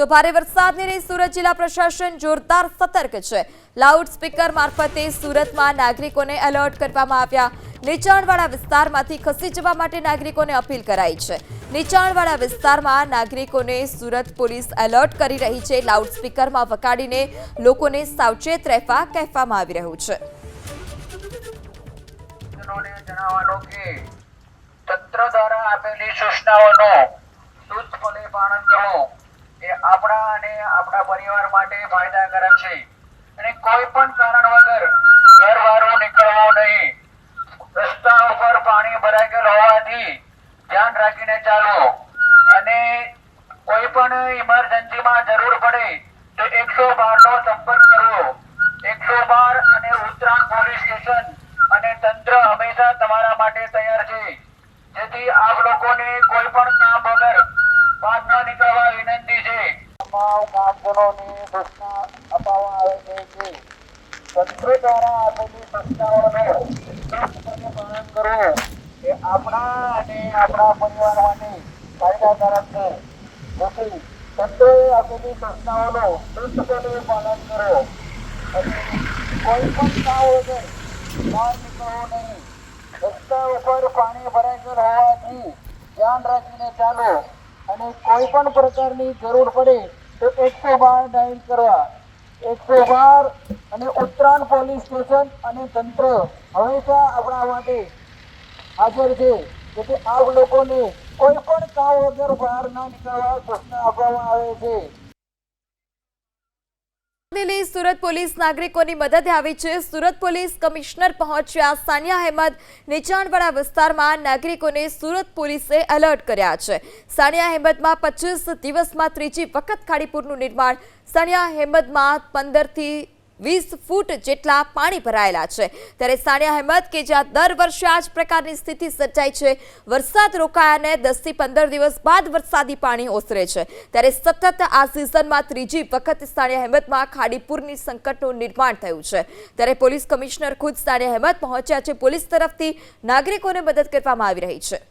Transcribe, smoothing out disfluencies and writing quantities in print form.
તો ભારે વરસાદને લઈ સુરત જિલ્લા પ્રશાસન જોરદાર સતર્ક છે। લાઉડસ્પીકર મારફતે સુરતમાં નાગરિકોને એલર્ટ કરવામાં આવ્યા। નીચાણવાળા વિસ્તારમાંથી ખસી જવા માટે નાગરિકોને અપીલ કરાઈ છે। નીચાણવાળા વિસ્તારમાં નાગરિકોને સુરત પોલીસ એલર્ટ કરી રહી છે। લાઉડસ્પીકરમાં વગાડીને લોકોને સાવચેત રહેવા કહેવામાં આવી રહ્યું છે। તંત્ર દ્વારા આપેલી સૂચનાઓનો ચુસ્તપણે પાલન કરવું એ આપણા અને આપણા પરિવાર માટે ફાયદાકારક છે અને કોઈ પણ કારણ વગર ઘર બહાર નીકળવું નહીં। રસ્તા ઉપર પાણી ભરાઈ ગયેલ હોવાથી ધ્યાન રાખીને ચાલવું અને કોઈ પણ ઇમરજન્સીમાં જરૂર પડે તો 112 નો સંપર્ક કરવો। 112 અને ઉત્તરાયણ પોલીસ સ્ટેશન અને તંત્ર હંમેશા તમારા માટે તૈયાર છે, જેથી આપ લોકોને કોઈ પણ કામ વગર બહાર ન નીકળવા વિનંતી છે। તમામ ગામજનોને સૂચના આપવામાં આવે છે કે તંત્ર દ્વારા આપેલી સૂચનાઓનું ચુસ્તપણે પાલન કરવું એ આપણા અને આપણા પરિવાર માટે ફાયદાકારક છે, જેથી તંત્રએ આપેલી સૂચનાઓનું ચુસ્તપણે પાલન કરો અને કોઈ પણ કામ વગર બહાર નીકળવું નહીં। રસ્તા ઉપર પાણી ભરાઈ ગયેલ હોવાથી ધ્યાન રાખીને ચાલો અને કોઈ પણ પ્રકારની જરૂર પડે તો 112 ડાયલ કરવા। 112 અને ઉત્તરાયણ પોલીસ સ્ટેશન અને તંત્ર હંમેશા આપણા માટે હાજર છે, જેથી આપ લોકોને કોઈ પણ કામ વગર બહાર ના નીકળવા સૂચના આપવામાં આવે છે। સુરત પોલીસ નાગરિકોની મદદે આવી છે। સુરત પોલીસ કમિશનર પહોંચ્યા। સાનિયા અહેમદ નીચાણવાળા વિસ્તારમાં નાગરિકોને સુરત પોલીસે એલર્ટ કર્યા છે। સાનિયા અહેમદમાં 25 દિવસમાં ત્રીજી વખત ખાડીપુરનું નિર્માણ। સાનિયા અહેમદમાં 15 થી 20 ફૂટ જેટલા પાણી ભરાયેલા છે, ત્યારે સાનિયા અહેમદ કે જ્યાં દર વર્ષે આ જ પ્રકારની સ્થિતિ સર્જાય છે, વરસાદ રોકાયાને 10 થી 15 દિવસ બાદ વરસાદી પાણી ઓસરે છે, ત્યારે સતત આ સિઝનમાં ત્રીજી વખત સાનિયા અહેમદમાં ખાડીપુરની સંકટનું નિર્માણ થયું છે, ત્યારે પોલીસ કમિશનર ખુદ સાનિયા અહેમદ પહોંચ્યા છે। પોલીસ તરફથી નાગરિકોને મદદ કરવામાં આવી રહી છે।